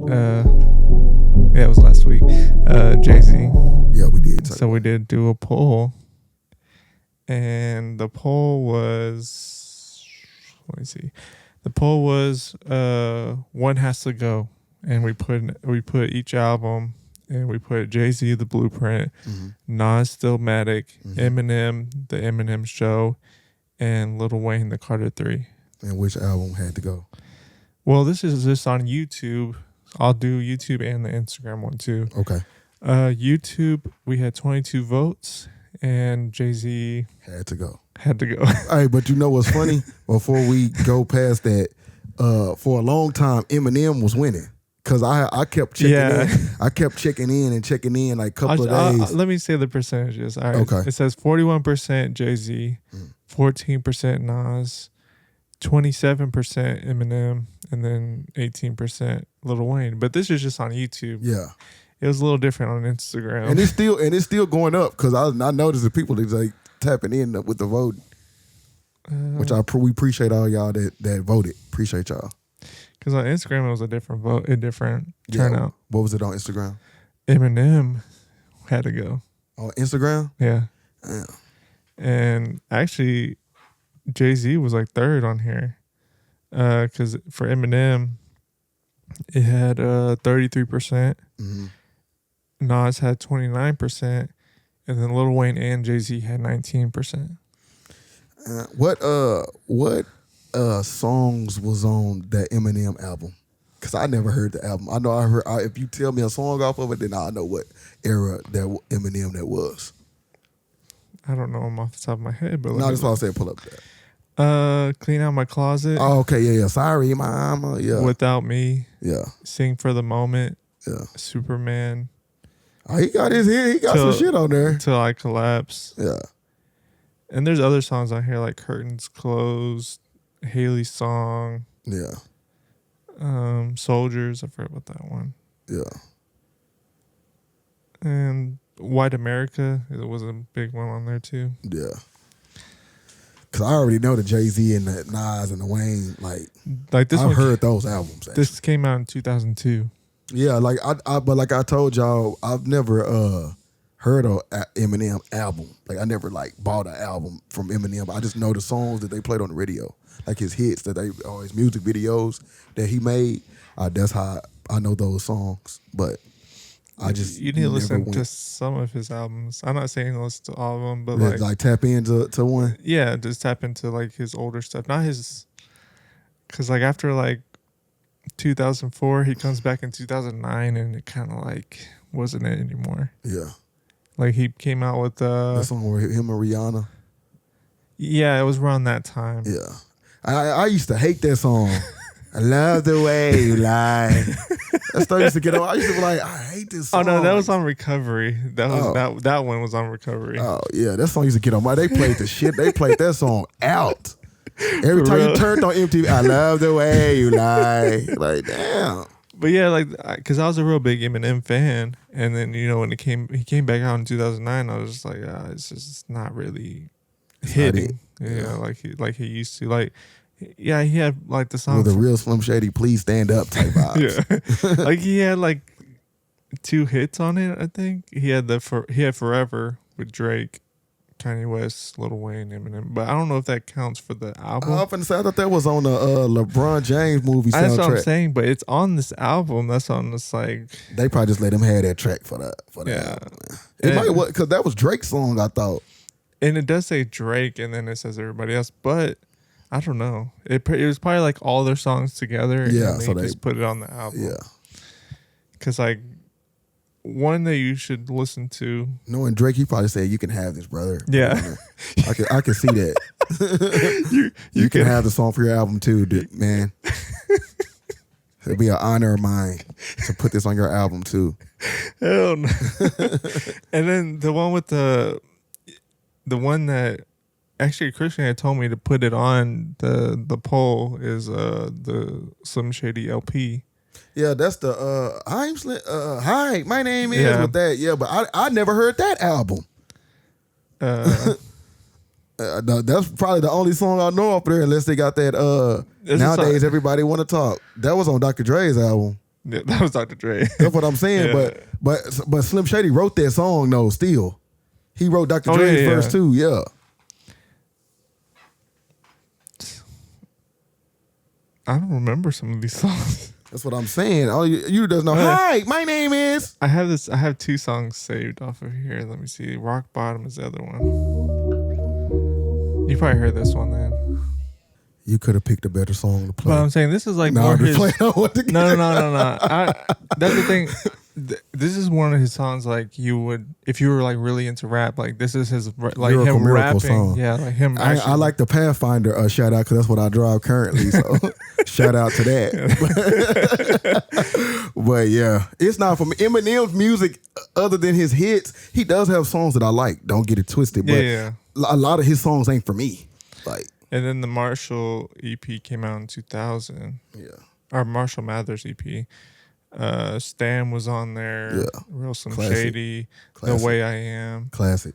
Yeah, it was last week. Jay-Z. Yeah, we did. So we did do a poll. And the poll was, let me see. The poll was One Has to Go. And we put each album, and we put Jay-Z, The Blueprint, Nas, Stillmatic, Eminem, The Eminem Show, and Lil Wayne, The Carter 3. And which album had to go? Well, this is just on YouTube. I'll do YouTube and the Instagram one too. Okay. YouTube, we had 22 votes, and Jay-Z Had to go. Hey, but you know what's funny? Before we go past that, for a long time, Eminem was winning. Because I kept checking in. I kept checking in like a couple of days. Let me say the percentages. All right. Okay. It says 41% Jay-Z, 14% Nas, 27% Eminem, and then 18% Lil Wayne. But this is just on YouTube. Yeah. It was a little different on Instagram. And it's still going up because I noticed the people that's like tapping in with the vote, which we appreciate all y'all that voted. Appreciate y'all. Because on Instagram it was a different vote, a different turnout. What was it on Instagram? Eminem had to go. On Instagram? Yeah. Damn. And actually, Jay-Z was like third on here. Because for Eminem, it had 33%. Nas had 29%. And then Lil Wayne and Jay-Z had 19%. What songs was on that Eminem album? Because I never heard the album. I know if you tell me a song off of it, then I know what era that Eminem that was. I don't know them off the top of my head, but no, that's why I said pull up that. Clean Out My Closet. Oh, okay, yeah. Sorry, mama. Yeah. Without Me. Yeah. Sing for the Moment. Yeah. Superman. Oh, he got some shit on there. Till I Collapse. Yeah. And there's other songs on here like Curtains Closed, Haley's Song. Yeah. Soldiers. I forgot about that one. Yeah. And White America. It was a big one on there too. Yeah. Because I already know the Jay-Z and the Nas and the Wayne. Like this I've heard those albums. Actually. This came out in 2002. Yeah, but like I told y'all, I've never heard of Eminem album. Like I never bought an album from Eminem. I just know the songs that they played on the radio, like his hits or his music videos that he made. That's how I know those songs. But you need to listen to some of his albums. I'm not saying listen to all of them, but like tap into one. Yeah, just tap into like his older stuff, not his. Because like after like 2004, he comes back in 2009, and it kind of like wasn't it anymore. Yeah, like he came out with that song with him and Rihanna. Yeah, it was around that time. Yeah, I used to hate that song. I love the way you lie. That stuff used to get on. I used to be like, I hate this song. Oh no, that was on Recovery. That was that one was on Recovery. Oh yeah, that song used to get on my. They played the shit. They played that song out. Every time you turned on MTV, I love the way you lie. Like damn. But yeah, like because I was a real big Eminem fan, and then when he came back out in 2009, I was just like, it's just not really hitting. Yeah, like he used to. Like, yeah, he had like the song with a real Slim Shady, please stand up type vibes. Yeah, like he had like 2 hits on it. I think he had Forever with Drake, Kanye West, Lil Wayne, Eminem, but I don't know if that counts for the album. I thought that was on the LeBron James movie soundtrack. That's what I'm saying, but it's on this album. That's on this like. They probably just let him have that track for the album. It might because that was Drake's song, I thought. And it does say Drake, and then it says everybody else, but I don't know. It was probably like all their songs together. Yeah, and so they just put it on the album. Yeah, because like. One that you should listen to. Knowing Drake, he probably said, "You can have this, brother." Yeah, I can see that. you can have the song for your album too, man. It'd be an honor of mine to put this on your album too. Hell no. And then the one with the one that actually Christian had told me to put it on the poll is the Slim Shady LP. Yeah, that's the I'm Slim. Hi, my name is with that. Yeah, but I never heard that album. That's probably the only song I know up there, unless they got that. Nowadays, everybody want to talk. That was on Dr. Dre's album. Yeah, that was Dr. Dre. That's what I'm saying. Yeah. But Slim Shady wrote that song though. Still, he wrote Dr. Oh, Dre's yeah, verse yeah. too. Yeah. I don't remember some of these songs. That's what I'm saying. All you does know. Hi, my name is. I have 2 songs saved off of here. Let me see. Rock Bottom is the other one. You probably heard this one then. You could have picked a better song to play. But I'm saying this is like No, more I'm just his. playing on what the No. That's the thing. This is one of his songs. Like you would, if you were like really into rap, like this is his like Lyrical him Miracle rapping. song. Yeah, like him. I like the Pathfinder shout out because that's what I drive currently. So shout out to that. But yeah, it's not for me. Eminem's music, other than his hits, he does have songs that I like. Don't get it twisted. But Yeah. a lot of his songs ain't for me. Like, And then the Marshall EP came out in 2000. yeah. Or Marshall Mathers EP. Stan was on there. Yeah. Real Slim Classic. Shady. Classic. The Way I Am. Classic.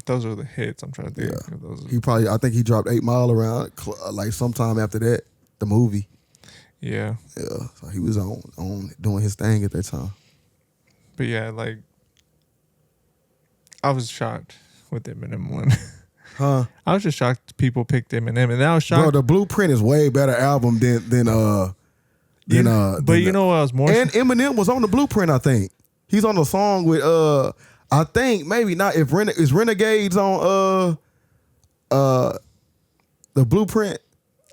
Those are the hits. I'm trying to think. Yeah. Of those. I think he dropped 8 Mile around like sometime after that, the movie. Yeah. Yeah. So he was on doing his thing at that time. But yeah, like I was shocked with the Eminem one. Huh? I was just shocked people picked Eminem, and I was shocked. Bro, the Blueprint is way better album than But you know what I was more. And Eminem was on the Blueprint, I think. He's on the song with I think maybe not if is Renegades on the Blueprint.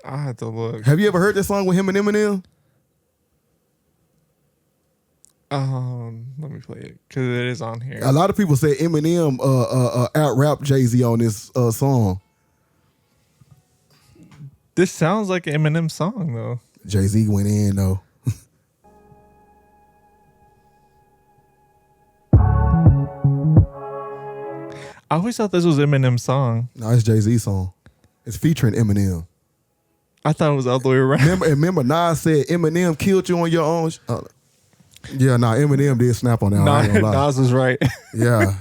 I had to look. Have you ever heard this song with him and Eminem? Let me play it because it is on here. A lot of people say Eminem out-rap Jay-Z on this song. This sounds like an Eminem song though. Jay-Z went in though. I always thought this was Eminem's song. No, it's Jay-Z's song. It's featuring Eminem. I thought it was all the way around. Remember Nas said Eminem killed you on your own. Yeah, Eminem did snap on that. I ain't gonna lie. Nas was right. Yeah,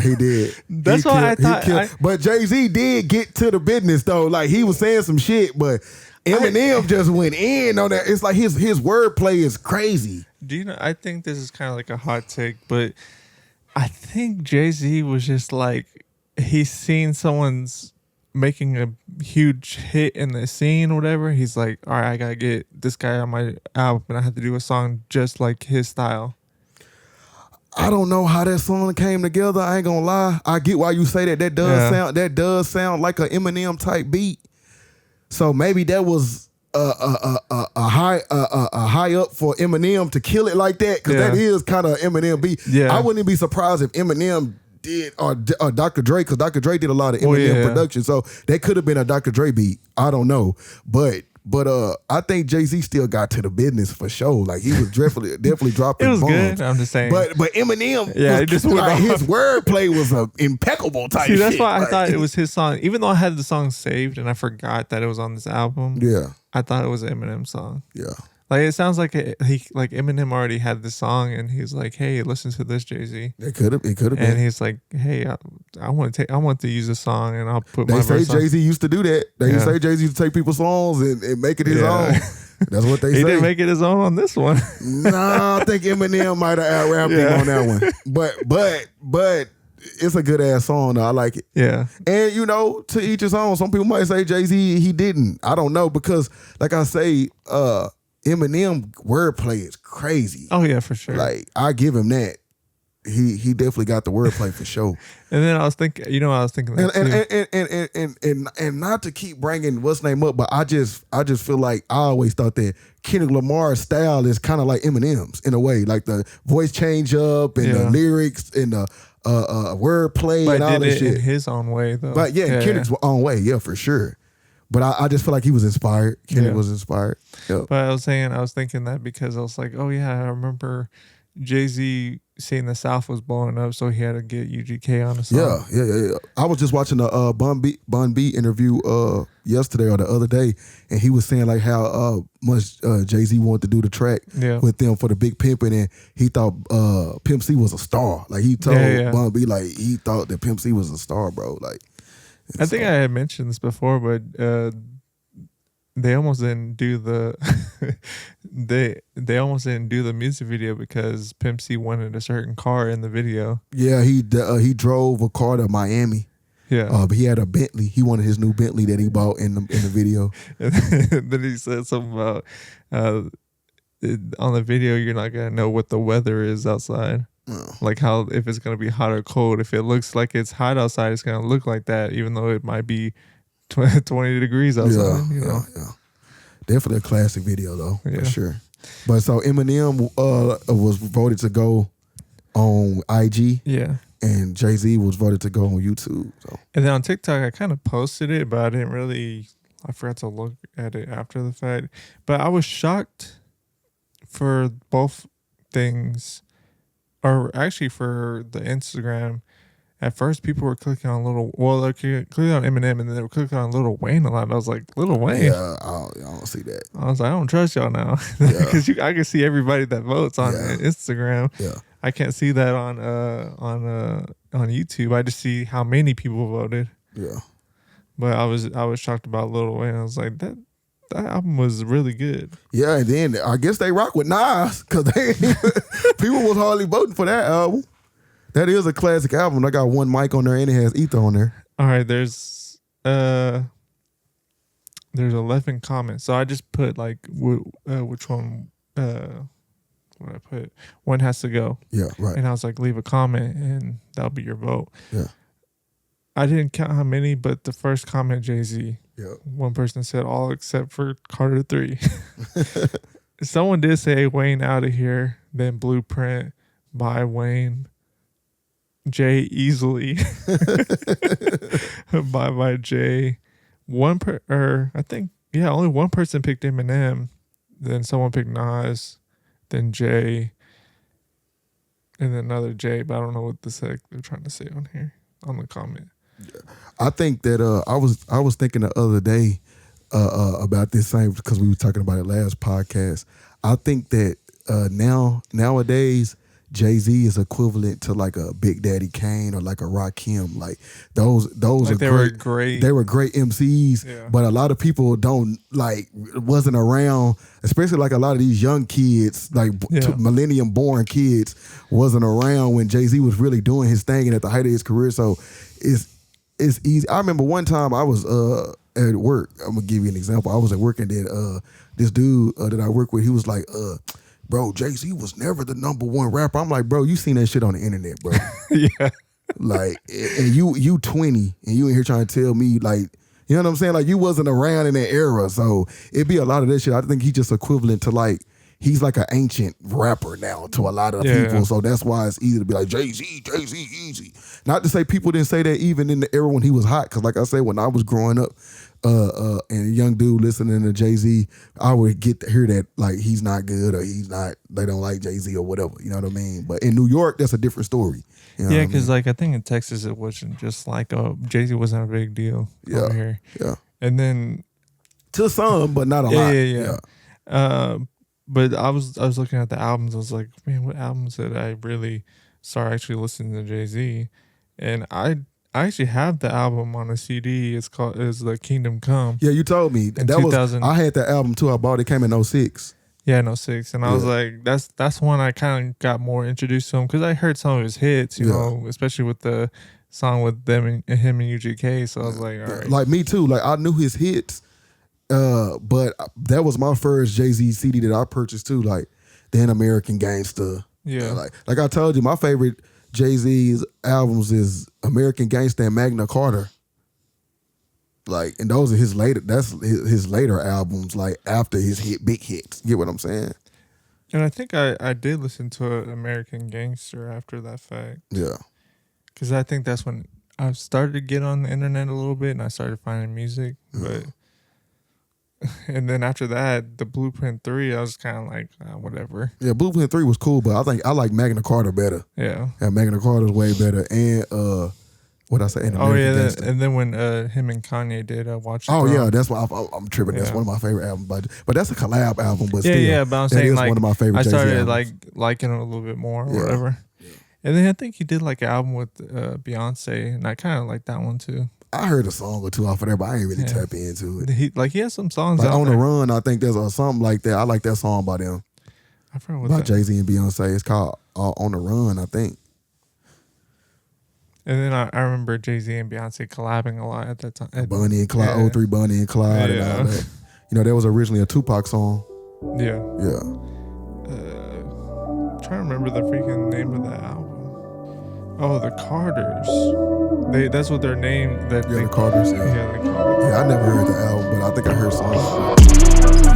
he did. That's why I thought. But Jay-Z did get to the business though. Like he was saying some shit, but Eminem just went in on that. It's like his wordplay is crazy. Do you know? I think this is kind of like a hot take, but I think Jay-Z was just like he's seen someone's making a huge hit in the scene or whatever. He's like, all right, I gotta get this guy on my album, and I have to do a song just like his style. I don't know how that song came together. I ain't gonna lie. I get why you say that. That does sound like an Eminem type beat. So maybe that was a high up for Eminem to kill it like that, because that is kind of Eminem beat. Yeah. I wouldn't be surprised if Eminem did or Dr. Dre, because Dr. Dre did a lot of Eminem production, so that could have been a Dr. Dre beat. I don't know, but I think Jay-Z still got to the business for sure. Like he was definitely dropping. It was bombs. good. I'm just saying. But Eminem, it just went like, his wordplay was impeccable type. See, that's shit. why I thought it was his song, even though I had the song saved and I forgot that it was on this album. Yeah, I thought it was an Eminem song. Yeah. Like it sounds like Eminem already had the song, and he's like, "Hey, listen to this, Jay-Z." It could have been. And he's like, "Hey, I want to use a song, and I'll put." They my say verse on. Jay-Z used to do that. They say Jay-Z used to take people's songs and make it his own. That's what they say. He didn't make it his own on this one. Nah, I think Eminem might have out-rapped him on that one. But it's a good ass song though. I like it. Yeah. And to each his own. Some people might say Jay-Z he didn't. I don't know, because like I say, Eminem wordplay is crazy. Oh yeah, for sure. Like I give him that. He definitely got the wordplay for sure. And then I was thinking, that and not to keep bringing what's name up, but I just feel like I always thought that Kendrick Lamar's style is kind of like Eminem's in a way, like the voice change up and the lyrics and the wordplay and all that shit. In his own way though. But Kendrick's own way, for sure. But I just feel like he was inspired. Kendrick was inspired. Yep. But I was thinking that because I was like, oh yeah, I remember Jay-Z saying the South was blowing up, so he had to get UGK on the song. Yeah. I was just watching a Bun B interview yesterday or the other day, and he was saying like how much Jay-Z wanted to do the track with them for the Big Pimpin', and he thought Pimp C was a star. Like he told Bun B like he thought that Pimp C was a star, bro. Like I think I had mentioned this before, but they almost didn't do the they almost didn't do the music video because Pimp C wanted a certain car in the video. Yeah, he drove a car to Miami. Yeah. But he had a Bentley. He wanted his new Bentley that he bought in the video. And then he said something about on the video you're not gonna know what the weather is outside. Like how if it's gonna be hot or cold. If it looks like it's hot outside, it's gonna look like that, even though it might be 20 degrees outside. Yeah. Definitely a classic video though, for sure. But so Eminem was voted to go on IG. Yeah. And Jay-Z was voted to go on YouTube. So. And then on TikTok, I kind of posted it, but I forgot to look at it after the fact. But I was shocked for both things, or actually for the Instagram. At first, people were clicking on they're clicking on Eminem, and then they were clicking on Lil Wayne a lot. And I was like, Lil Wayne? Yeah, I don't see that. I was like, I don't trust y'all now. Because I can see everybody that votes on Instagram. Yeah. I can't see that on YouTube. I just see how many people voted. Yeah. But I was shocked about Lil Wayne. I was like, that album was really good. Yeah, and then I guess they rock with Nas because people was hardly voting for that album. That is a classic album. I got one mic on there and it has Ether on there. All right, there's 11 comments. So I just put like which one what I put. One has to go. Yeah, right. And I was like, leave a comment and that'll be your vote. Yeah. I didn't count how many, but the first comment, Jay-Z. Yeah. One person said all except for Carter 3. Someone did say Wayne out of here, then Blueprint by Wayne. Jay easily. by Jay. Only one person picked Eminem. Then someone picked Nas. Then Jay. And then another Jay, but I don't know what they're trying to say on here on the comment. I think that I was thinking the other day about this same because we were talking about it last podcast. I think that nowadays Jay-Z is equivalent to like a Big Daddy Kane or like a Rakim. Like those like are they great. They were great MCs, but a lot of people don't wasn't around, especially like a lot of these young kids, like millennium born kids, wasn't around when Jay-Z was really doing his thing and at the height of his career. So it's easy. I remember one time I was at work. I'm gonna give you an example. I was at work and then this dude that I work with, he was like, bro, Jay-Z was never the number one rapper. I'm like, bro, you seen that shit on the internet, bro. Yeah. Like, and you 20 and you in here trying to tell me like, you know what I'm saying? Like you wasn't around in that era. So it'd be a lot of that shit. I think he's just equivalent to like, he's like an ancient rapper now to a lot of people. So that's why it's easy to be like, Jay-Z, easy. Not to say people didn't say that even in the era when he was hot. Cause like I said, when I was growing up, and a young dude listening to Jay-Z, I would get to hear that like he's not good or they don't like Jay-Z or whatever. You know what I mean? But in New York, that's a different story. You know because like I think in Texas it wasn't just like Jay-Z wasn't a big deal over here. Yeah. And then to some, but not a lot. Yeah. But I was looking at the albums. I was like, man, what albums did I really start actually listening to Jay-Z? And I actually have the album on a CD. It's the Kingdom Come. Yeah, you told me. In 2000. I had that album too. I bought it. Came in 06. Yeah, in 06. And I was like, that's when I kind of got more introduced to him because I heard some of his hits, you know, especially with the song with him and UGK. So I was like, all right. Like me too. Like I knew his hits, but that was my first Jay-Z CD that I purchased too. Like then American Gangster. Yeah. Like I told you, my favorite Jay-Z's albums is American Gangsta and Magna Carta. Like, and those are his later albums, like after his big hits. Get what I'm saying? And I think I did listen to American Gangster after that fact. Yeah. Because I think that's when I started to get on the internet a little bit and I started finding music. But and then after that, the Blueprint 3, I was kind of like, whatever. Yeah, Blueprint 3 was cool, but I think I like Magna Carta better. Yeah. And Magna Carta is way better. And what I say? And then when him and Kanye did Watch the Throne. Yeah, that's why I'm tripping. That's one of my favorite albums. But that's a collab album. But still, yeah. But I'm saying like one of my favorite. I started albums. liking it a little bit more or whatever. Yeah. And then I think he did like an album with Beyonce, and I kind of like that one too. I heard a song or two off of there, but I ain't really tap into it. He has some songs Like out On there. the Run, I think there's something like that. I like that song by them. I forgot what By that. Jay-Z and Beyonce. It's called On the Run, I think. And then I remember Jay-Z and Beyonce collabing a lot at that time. Bonnie and Clyde, Yeah. 03 Bonnie and Clyde and all that. You know, that was originally a Tupac song. Yeah. Yeah. I'm trying to remember the freaking name of the album. Oh, the Carters. That's what their name. The Carters. Yeah. Yeah, they call it. Yeah, I never heard the album, but I think I heard songs.